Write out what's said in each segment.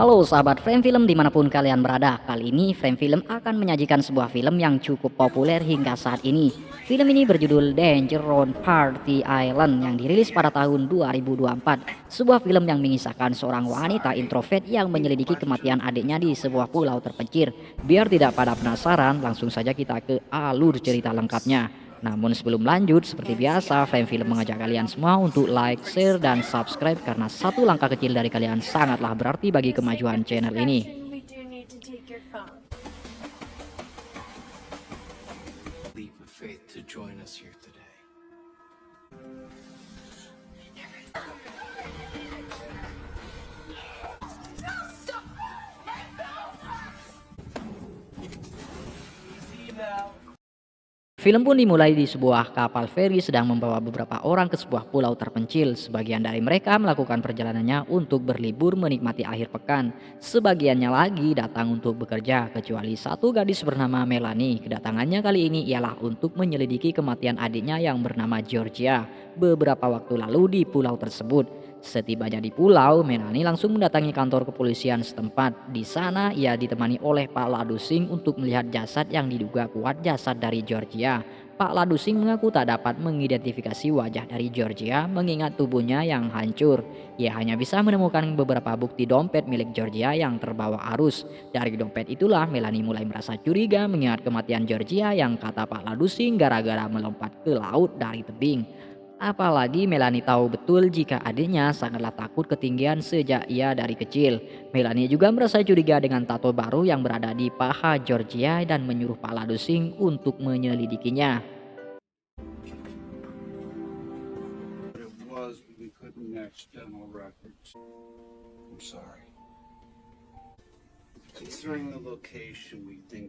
Halo sahabat Frame Film dimanapun kalian berada. Kali ini Frame Film akan menyajikan sebuah film yang cukup populer hingga saat ini. Film ini berjudul Danger on Party Island yang dirilis pada tahun 2024. Sebuah film yang mengisahkan seorang wanita introvert yang menyelidiki kematian adiknya di sebuah pulau terpencil. Biar tidak pada penasaran, langsung saja kita ke alur cerita lengkapnya. Namun sebelum lanjut, seperti biasa, Frame Film mengajak kalian semua untuk like, share, dan subscribe karena satu langkah kecil dari kalian sangatlah berarti bagi kemajuan channel ini. Leap of faith to join us here today. Film pun dimulai di sebuah kapal feri sedang membawa beberapa orang ke sebuah pulau terpencil. Sebagian dari mereka melakukan perjalanannya untuk berlibur menikmati akhir pekan. Sebagiannya lagi datang untuk bekerja, kecuali satu gadis bernama Melanie. Kedatangannya kali ini ialah untuk menyelidiki kematian adiknya yang bernama Georgia beberapa waktu lalu di pulau tersebut. Setibanya di pulau, Melanie langsung mendatangi kantor kepolisian setempat. Di sana ia ditemani oleh Pak Ladusing untuk melihat jasad yang diduga kuat jasad dari Georgia. Pak Ladusing mengaku tak dapat mengidentifikasi wajah dari Georgia mengingat tubuhnya yang hancur. Ia hanya bisa menemukan beberapa bukti dompet milik Georgia yang terbawa arus. Dari dompet itulah Melanie mulai merasa curiga mengingat kematian Georgia yang kata Pak Ladusing gara-gara melompat ke laut dari tebing. Apalagi Melanie tahu betul jika adiknya sangatlah takut ketinggian sejak ia dari kecil. Melanie juga merasa curiga dengan tato baru yang berada di paha Georgia dan menyuruh Pak Ladusing untuk menyelidikinya. But it was we couldn't match dental records. I'm sorry. Considering the location, we think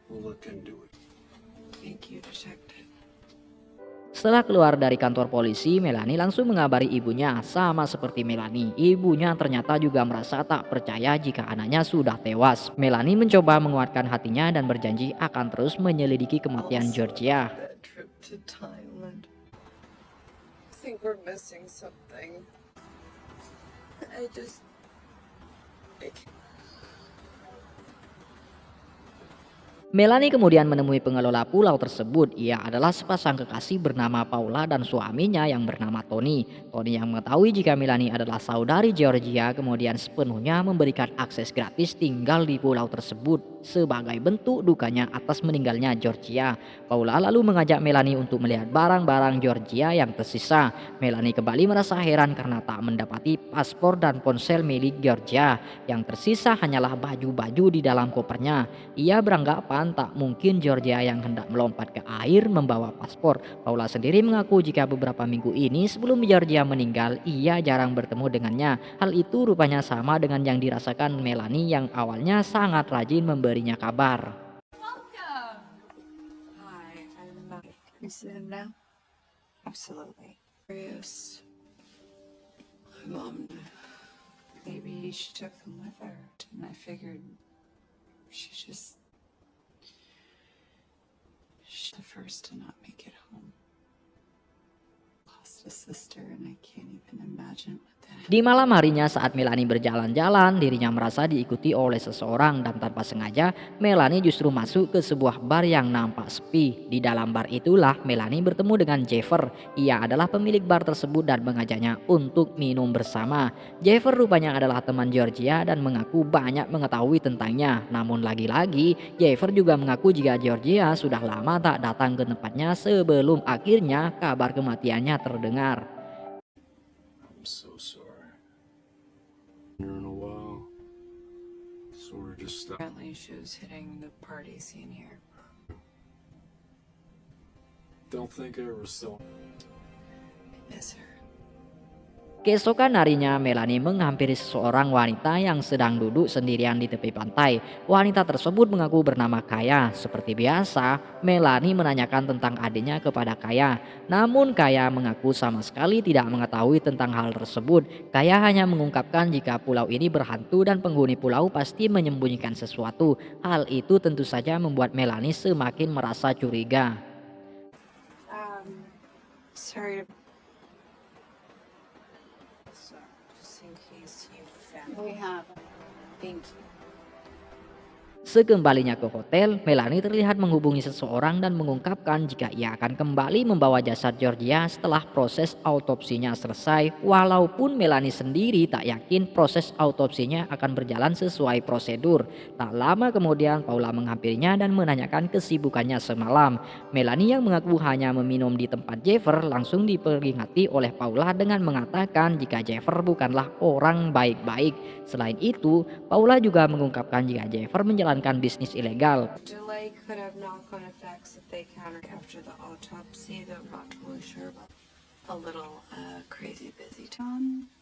we'll look into it. Thank you, Detective. Setelah keluar dari kantor polisi, Melanie langsung mengabari ibunya. Sama seperti Melanie, ibunya ternyata juga merasa tak percaya jika anaknya sudah tewas. Melanie mencoba menguatkan hatinya dan berjanji akan terus menyelidiki kematian Georgia. That trip to Thailand. I think we're missing something. I can't. Melanie kemudian menemui pengelola pulau tersebut. Ia adalah sepasang kekasih bernama Paula dan suaminya yang bernama Tony. Tony yang mengetahui jika Melanie adalah saudari Georgia kemudian sepenuhnya memberikan akses gratis tinggal di pulau tersebut sebagai bentuk dukanya atas meninggalnya Georgia. Paula lalu mengajak Melanie untuk melihat barang-barang Georgia yang tersisa. Melanie kembali merasa heran karena tak mendapati paspor dan ponsel milik Georgia. Yang tersisa hanyalah baju-baju di dalam kopernya. Ia beranggapan tak mungkin Georgia yang hendak melompat ke air membawa paspor. Paula sendiri mengaku jika beberapa minggu ini sebelum Georgia meninggal, ia jarang bertemu dengannya. Hal itu rupanya sama dengan yang dirasakan Melanie yang awalnya sangat rajin memberinya kabar. Hi, I'm You sit in now? Absolutely. Curious. My mom, maybe she took them with her, and I figured she's the first to not make it home. Lost a sister, and I can't even imagine what that. Di malam harinya saat Melanie berjalan-jalan, dirinya merasa diikuti oleh seseorang dan tanpa sengaja Melanie justru masuk ke sebuah bar yang nampak sepi. Di dalam bar itulah Melanie bertemu dengan Jeffer. Ia adalah pemilik bar tersebut dan mengajaknya untuk minum bersama. Jeffer rupanya adalah teman Georgia dan mengaku banyak mengetahui tentangnya. Namun lagi-lagi Jeffer juga mengaku jika Georgia sudah lama tak datang ke tempatnya sebelum akhirnya kabar kematiannya terdengar. I'm so sorry. Here in a while, so we're just stuck. Apparently, she was hitting the party scene here. Don't think I ever saw. Miss her. Keesokan harinya Melanie menghampiri seseorang wanita yang sedang duduk sendirian di tepi pantai. Wanita tersebut mengaku bernama Kaya. Seperti biasa, Melanie menanyakan tentang adiknya kepada Kaya. Namun Kaya mengaku sama sekali tidak mengetahui tentang hal tersebut. Kaya hanya mengungkapkan jika pulau ini berhantu dan penghuni pulau pasti menyembunyikan sesuatu. Hal itu tentu saja membuat Melanie semakin merasa curiga. Sorry to We have. Thank you. Sekembalinya ke hotel, Melanie terlihat menghubungi seseorang dan mengungkapkan jika ia akan kembali membawa jasad Georgia setelah proses autopsinya selesai, walaupun Melanie sendiri tak yakin proses autopsinya akan berjalan sesuai prosedur. Tak lama kemudian Paula menghampirinya dan menanyakan kesibukannya semalam. Melanie yang mengaku hanya meminum di tempat Jeffer langsung diperingati oleh Paula dengan mengatakan jika Jeffer bukanlah orang baik-baik. Selain itu, Paula juga mengungkapkan jika Jeffer menjalankan bisnis ilegal. Delay could have knock-on effects if they counter after the autopsy that we're not totally sure about. A little crazy busy time.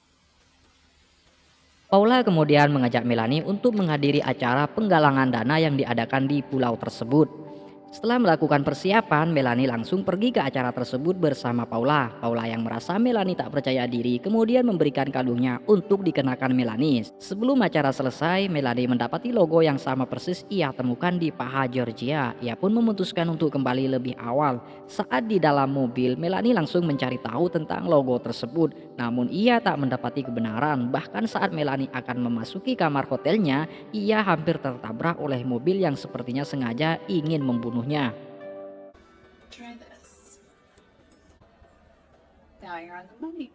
Paula kemudian mengajak Melanie untuk menghadiri acara penggalangan dana yang diadakan di pulau tersebut. Setelah melakukan persiapan, Melanie langsung pergi ke acara tersebut bersama Paula. Paula yang merasa Melanie tak percaya diri kemudian memberikan kalungnya untuk dikenakan Melanie. Sebelum acara selesai, Melanie mendapati logo yang sama persis ia temukan di paha Georgia. Ia pun memutuskan untuk kembali lebih awal. Saat di dalam mobil, Melanie langsung mencari tahu tentang logo tersebut. Namun ia tak mendapati kebenaran. Bahkan saat Melanie akan memasuki kamar hotelnya, ia hampir tertabrak oleh mobil yang sepertinya sengaja ingin membunuhnya. Try this. Now you're on the money.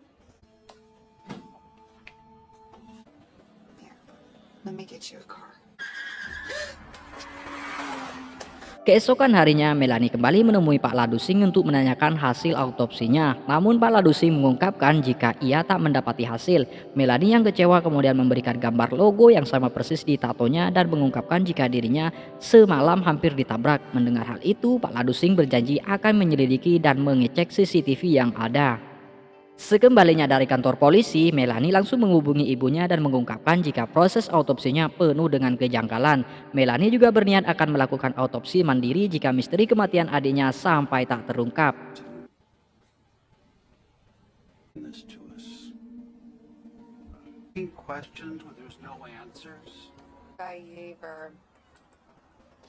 Here, let me get you a car. Keesokan harinya, Melanie kembali menemui Pak Ladusing untuk menanyakan hasil autopsinya. Namun Pak Ladusing mengungkapkan jika ia tak mendapati hasil. Melanie yang kecewa kemudian memberikan gambar logo yang sama persis di tatonya dan mengungkapkan jika dirinya semalam hampir ditabrak. Mendengar hal itu, Pak Ladusing berjanji akan menyelidiki dan mengecek CCTV yang ada. Sekembalinya dari kantor polisi, Melanie langsung menghubungi ibunya dan mengungkapkan jika proses autopsinya penuh dengan kejanggalan. Melanie juga berniat akan melakukan autopsi mandiri jika misteri kematian adiknya sampai tak terungkap. This to us. Being questioned when there's no answers. I gave her.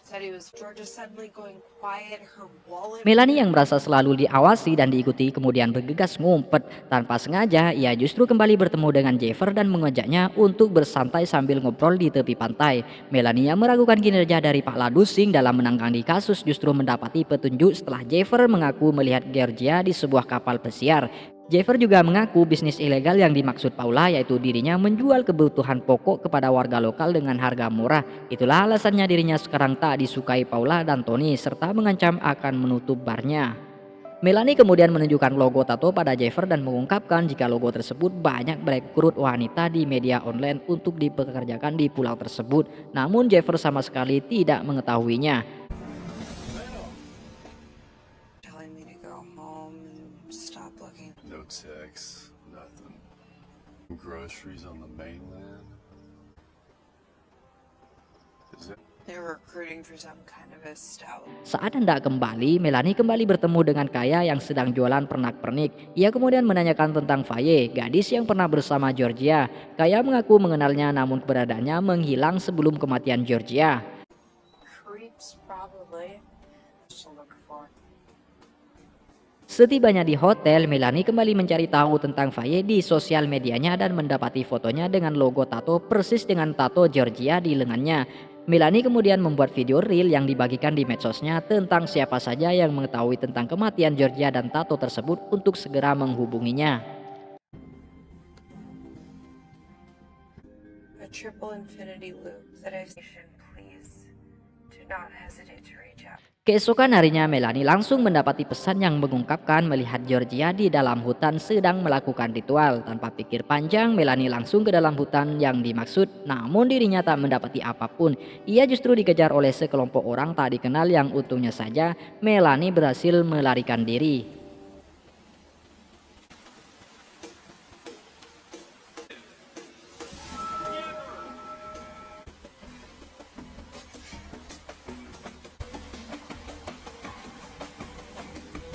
Said he was Georgia suddenly going quiet. Her wallet. Melanie yang merasa selalu diawasi dan diikuti kemudian bergegas ngumpet. Tanpa sengaja, ia justru kembali bertemu dengan Jeffer dan mengajaknya untuk bersantai sambil ngobrol di tepi pantai. Melanie yang meragukan kinerja dari Pak Ladusing dalam menangani kasus justru mendapati petunjuk setelah Jeffer mengaku melihat Georgia di sebuah kapal pesiar. Jeffer juga mengaku bisnis ilegal yang dimaksud Paula yaitu dirinya menjual kebutuhan pokok kepada warga lokal dengan harga murah. Itulah alasannya dirinya sekarang tak disukai Paula dan Tony serta mengancam akan menutup barnya. Melanie kemudian menunjukkan logo tato pada Jeffer dan mengungkapkan jika logo tersebut banyak merekrut wanita di media online untuk dipekerjakan di pulau tersebut. Namun Jeffer sama sekali tidak mengetahuinya. Telling me to go home and stop looking. No texts, nothing. Groceries on the mainland. Is that They're recruiting for some kind of a stout. Saat hendak kembali, Melanie kembali bertemu dengan Kaya yang sedang jualan pernak-pernik. Ia kemudian menanyakan tentang Faye, gadis yang pernah bersama Georgia. Kaya mengaku mengenalnya namun keberadaannya menghilang sebelum kematian Georgia. Creeps, probably. To look for. Setibanya di hotel, Melanie kembali mencari tahu tentang Faye di sosial medianya dan mendapati fotonya dengan logo tato persis dengan tato Georgia di lengannya. Melanie kemudian membuat video reel yang dibagikan di medsosnya tentang siapa saja yang mengetahui tentang kematian Georgia dan tato tersebut untuk segera menghubunginya. A triple infinity loop that I've seen. Please do not hesitate to reach out. Keesokan harinya, Melanie langsung mendapati pesan yang mengungkapkan melihat Georgia di dalam hutan sedang melakukan ritual. Tanpa pikir panjang, Melanie langsung ke dalam hutan yang dimaksud, namun dirinya tak mendapati apapun. Ia justru dikejar oleh sekelompok orang tak dikenal yang untungnya saja Melanie berhasil melarikan diri.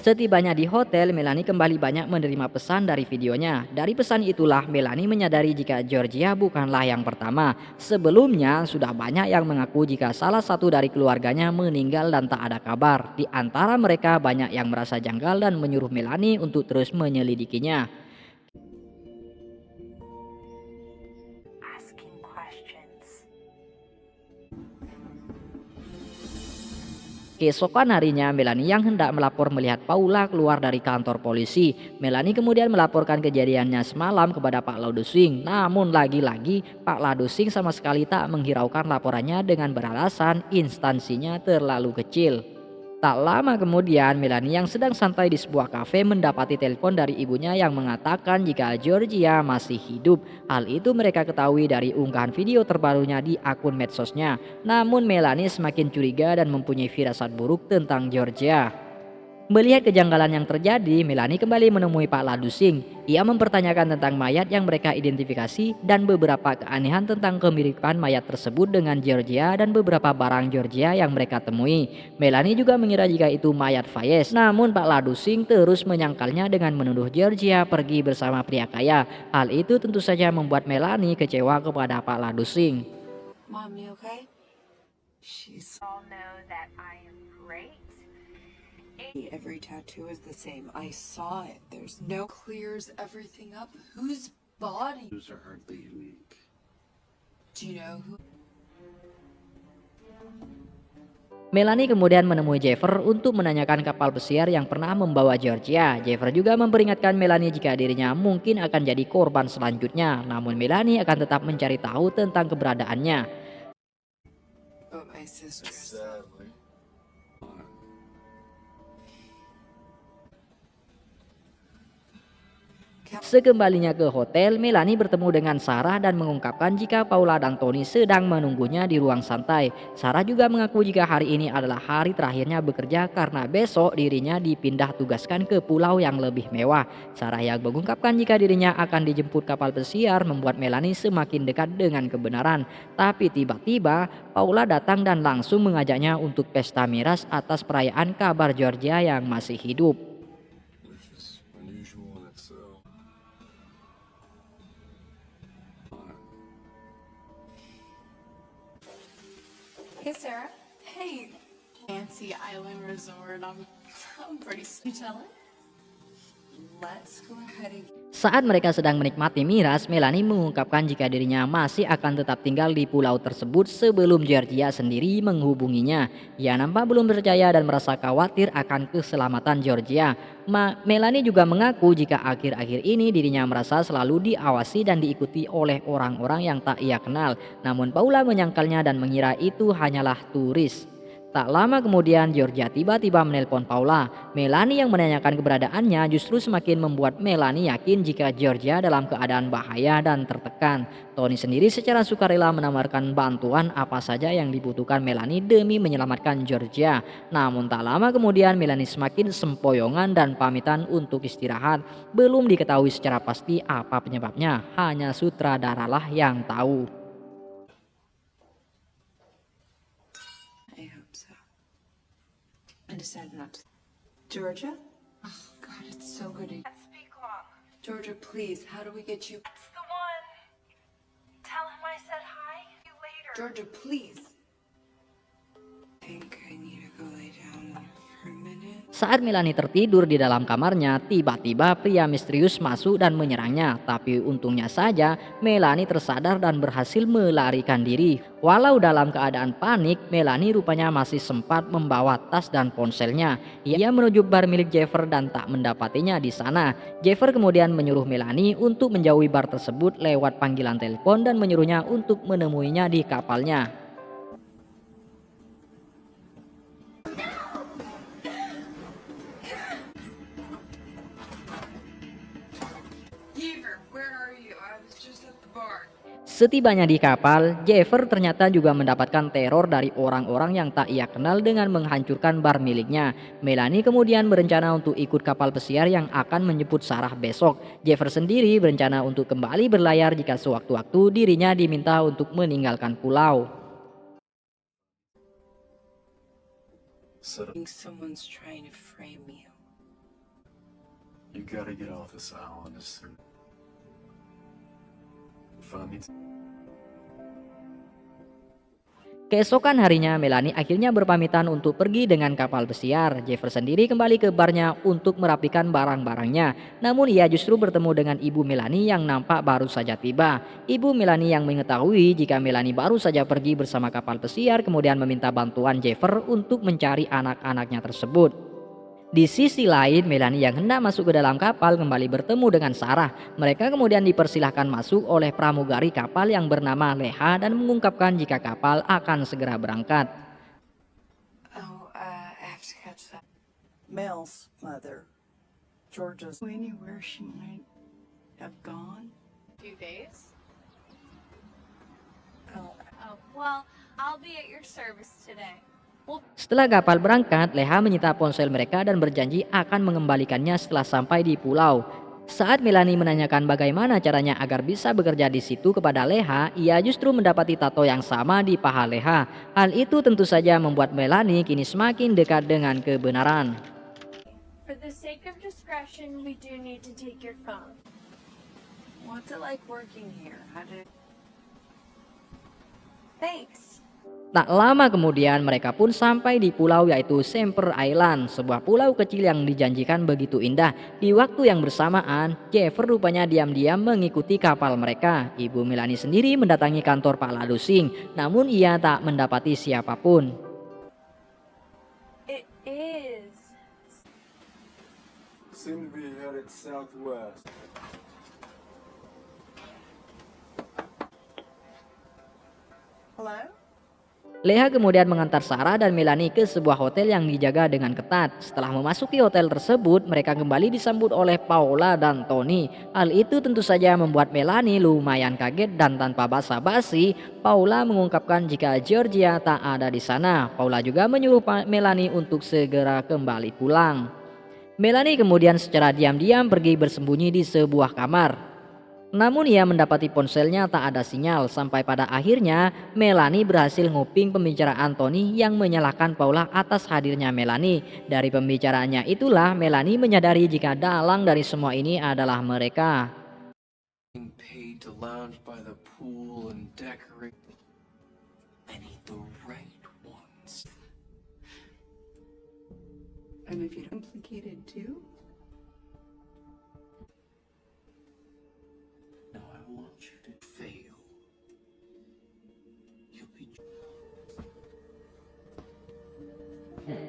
Setibanya di hotel, Melanie kembali banyak menerima pesan dari videonya. Dari pesan itulah Melanie menyadari jika Georgia bukanlah yang pertama. Sebelumnya sudah banyak yang mengaku jika salah satu dari keluarganya meninggal dan tak ada kabar. Di antara mereka banyak yang merasa janggal dan menyuruh Melanie untuk terus menyelidikinya. Asking Keesokan harinya, Melanie yang hendak melapor melihat Paula keluar dari kantor polisi. Melanie kemudian melaporkan kejadiannya semalam kepada Pak Ladusing. Namun lagi-lagi Pak Ladusing sama sekali tak menghiraukan laporannya dengan beralasan instansinya terlalu kecil. Tak lama kemudian, Melanie yang sedang santai di sebuah kafe mendapati telepon dari ibunya yang mengatakan jika Georgia masih hidup. Hal itu mereka ketahui dari unggahan video terbarunya di akun medsosnya. Namun Melanie semakin curiga dan mempunyai firasat buruk tentang Georgia. Melihat kejanggalan yang terjadi, Melanie kembali menemui Pak Ladusing. Ia mempertanyakan tentang mayat yang mereka identifikasi dan beberapa keanehan tentang kemiripan mayat tersebut dengan Georgia dan beberapa barang Georgia yang mereka temui. Melanie juga mengira jika itu mayat Fayez. Namun Pak Ladusing terus menyangkalnya dengan menuduh Georgia pergi bersama pria kaya. Hal itu tentu saja membuat Melanie kecewa kepada Pak Ladusing. Mom, you okay? She's All know that I am great. every tattoo is the same. I saw it. There's no clears everything up. Whose body? Those are hardly unique. Do you know who? Melanie kemudian menemui Jeffer untuk menanyakan kapal pesiar yang pernah membawa Georgia. Jeffer juga memperingatkan Melanie jika dirinya mungkin akan jadi korban selanjutnya. Namun Melanie akan tetap mencari tahu tentang keberadaannya. But my sister. Sadly. Sekembalinya ke hotel, Melanie bertemu dengan Sarah dan mengungkapkan jika Paula dan Tony sedang menunggunya di ruang santai. Sarah juga mengaku jika hari ini adalah hari terakhirnya bekerja karena besok dirinya dipindah tugaskan ke pulau yang lebih mewah. Sarah yang mengungkapkan jika dirinya akan dijemput kapal pesiar membuat Melanie semakin dekat dengan kebenaran. Tapi tiba-tiba Paula datang dan langsung mengajaknya untuk pesta miras atas perayaan kabar Georgia yang masih hidup. Which is unusual in itself. Hey, Sarah. Hey. Fancy Island Resort. I'm pretty. You tell it. Let's go ahead and. Saat mereka sedang menikmati miras, Melanie mengungkapkan jika dirinya masih akan tetap tinggal di pulau tersebut sebelum Georgia sendiri menghubunginya. Ia nampak belum percaya dan merasa khawatir akan keselamatan Georgia. Melanie juga mengaku jika akhir-akhir ini dirinya merasa selalu diawasi dan diikuti oleh orang-orang yang tak ia kenal. Namun Paula menyangkalnya dan mengira itu hanyalah turis. Tak lama kemudian Georgia tiba-tiba menelpon Paula. Melanie yang menanyakan keberadaannya justru semakin membuat Melanie yakin jika Georgia dalam keadaan bahaya dan tertekan. Tony sendiri secara sukarela menawarkan bantuan apa saja yang dibutuhkan Melanie demi menyelamatkan Georgia. Namun tak lama kemudian Melanie semakin sempoyongan dan pamitan untuk istirahat. Belum diketahui secara pasti apa penyebabnya, hanya sutradaralah yang tahu. I hope so. I decided not to. Georgia? Oh, God, it's so good to. Can't speak long. Georgia, please, how do we get you? That's the one. Tell him I said hi. See you later. Georgia, please. I think I need to go lay down for a minute. Saat Melanie tertidur di dalam kamarnya, tiba-tiba pria misterius masuk dan menyerangnya. Tapi untungnya saja, Melanie tersadar dan berhasil melarikan diri. Walau dalam keadaan panik, Melanie rupanya masih sempat membawa tas dan ponselnya. Ia menuju bar milik Jeffer dan tak mendapatinya di sana. Jeffer kemudian menyuruh Melanie untuk menjauhi bar tersebut lewat panggilan telepon dan menyuruhnya untuk menemuinya di kapalnya. Yeager, where are you? I was just at the bar. Setibanya di kapal, Jeffer ternyata juga mendapatkan teror dari orang-orang yang tak ia kenal dengan menghancurkan bar miliknya. Melanie kemudian berencana untuk ikut kapal pesiar yang akan menjemput Sarah besok. Jeffer sendiri berencana untuk kembali berlayar jika sewaktu-waktu dirinya diminta untuk meninggalkan pulau. Set up. I think someone's trying to frame you. You gotta get off this island as soon. Find me. Keesokan harinya Melanie akhirnya berpamitan untuk pergi dengan kapal pesiar. Jeffer sendiri kembali ke barnya untuk merapikan barang-barangnya. Namun ia justru bertemu dengan ibu Melanie yang nampak baru saja tiba. Ibu Melanie yang mengetahui jika Melanie baru saja pergi bersama kapal pesiar kemudian meminta bantuan Jeffer untuk mencari anak-anaknya tersebut. Di sisi lain, Melanie yang hendak masuk ke dalam kapal kembali bertemu dengan Sarah. Mereka kemudian dipersilahkan masuk oleh pramugari kapal yang bernama Leha dan mengungkapkan jika kapal akan segera berangkat. Oh, I have to catch that. Mel's mother, Georgia's. Anywhere she might have gone. Few days. Oh, Oh, well, I'll be at your service today. Setelah kapal berangkat, Leha menyita ponsel mereka dan berjanji akan mengembalikannya setelah sampai di pulau. Saat Melanie menanyakan bagaimana caranya agar bisa bekerja di situ kepada Leha, ia justru mendapati tato yang sama di paha Leha. Hal itu tentu saja membuat Melanie kini semakin dekat dengan kebenaran. For the sake of discretion, we do need to take your phone. what's it like working here? How did? Thanks. Tak lama kemudian mereka pun sampai di pulau yaitu Semper Island, sebuah pulau kecil yang dijanjikan begitu indah. Di waktu yang bersamaan, Jeffer rupanya diam-diam mengikuti kapal mereka. Ibu Melanie sendiri mendatangi kantor Pak Ladusing, namun ia tak mendapati siapapun. It is. Seem to be headed southwest. Hello? Leha kemudian mengantar Sarah dan Melanie ke sebuah hotel yang dijaga dengan ketat. Setelah memasuki hotel tersebut, mereka kembali disambut oleh Paula dan Tony. Hal itu tentu saja membuat Melanie lumayan kaget dan tanpa basa-basi, Paula mengungkapkan jika Georgia tak ada di sana. Paula juga menyuruh Melanie untuk segera kembali pulang. Melanie kemudian secara diam-diam pergi bersembunyi di sebuah kamar. Namun ia mendapati ponselnya tak ada sinyal sampai pada akhirnya Melanie berhasil nguping pembicaraan Tony yang menyalahkan Paula atas hadirnya Melanie. Dari pembicaraannya itulah Melanie menyadari jika dalang dari semua ini adalah mereka. Being paid to lounge by the pool and decorate. I need the right ones. And if you're implicated too? No, I want you to fail. You'll be.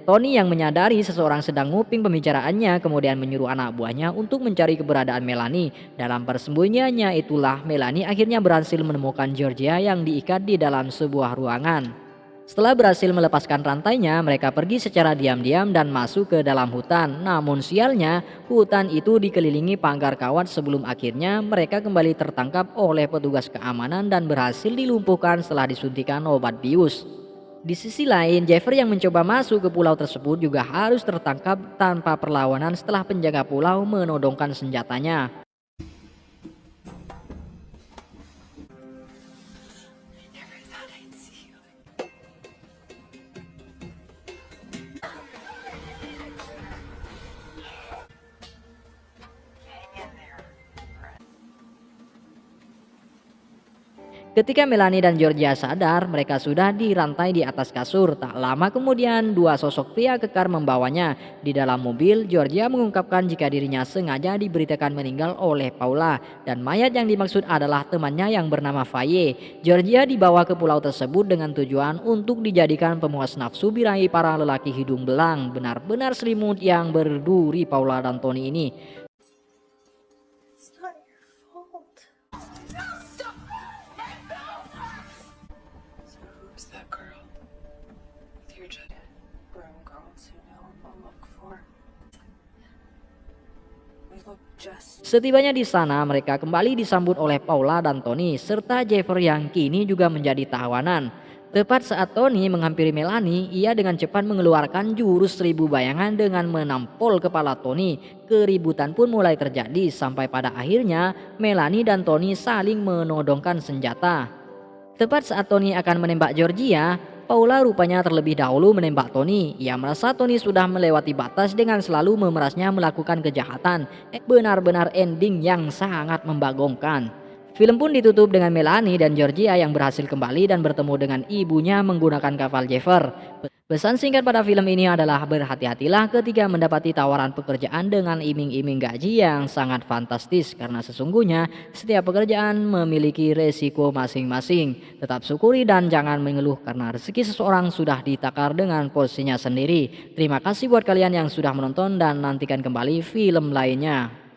Tony yang menyadari seseorang sedang nguping pembicaraannya kemudian menyuruh anak buahnya untuk mencari keberadaan Melanie. Dalam persembunyiannya itulah Melanie akhirnya berhasil menemukan Georgia yang diikat di dalam sebuah ruangan. Setelah berhasil melepaskan rantainya, mereka pergi secara diam-diam dan masuk ke dalam hutan. Namun sialnya, hutan itu dikelilingi pagar kawat sebelum akhirnya mereka kembali tertangkap oleh petugas keamanan dan berhasil dilumpuhkan setelah disuntikan obat bius. Di sisi lain, Jeffer yang mencoba masuk ke pulau tersebut juga harus tertangkap tanpa perlawanan setelah penjaga pulau menodongkan senjatanya. Never thought I'd see you. Ketika Melanie dan Georgia sadar, mereka sudah dirantai di atas kasur. Tak lama kemudian, dua sosok pria kekar membawanya. Di dalam mobil, Georgia mengungkapkan jika dirinya sengaja diberitakan meninggal oleh Paula. Dan mayat yang dimaksud adalah temannya yang bernama Faye. Georgia dibawa ke pulau tersebut dengan tujuan untuk dijadikan pemuas nafsu birahi para lelaki hidung belang. Benar-benar selimut yang berduri Paula dan Tony ini. It's not your fault. So who's that girl? With your jacket? Brown girls who know what to look for. We look just. Setibanya di sana, mereka kembali disambut oleh Paula dan Tony serta Jeffer yang kini juga menjadi tahanan. Tepat saat Tony menghampiri Melanie, ia dengan cepat mengeluarkan jurus 1000 bayangan dengan menampol kepala Tony. Keributan pun mulai terjadi sampai pada akhirnya Melanie dan Tony saling menodongkan senjata. Tepat saat Tony akan menembak Georgia, Paula rupanya terlebih dahulu menembak Tony. Ia merasa Tony sudah melewati batas dengan selalu memerasnya melakukan kejahatan. Benar-benar ending yang sangat membagongkan. Film pun ditutup dengan Melanie dan Georgia yang berhasil kembali dan bertemu dengan ibunya menggunakan kapal Jeffer. Pesan singkat pada film ini adalah berhati-hatilah ketika mendapati tawaran pekerjaan dengan iming-iming gaji yang sangat fantastis, karena sesungguhnya setiap pekerjaan memiliki resiko masing-masing. Tetap syukuri dan jangan mengeluh karena rezeki seseorang sudah ditakar dengan porsinya sendiri. Terima kasih buat kalian yang sudah menonton dan nantikan kembali film lainnya.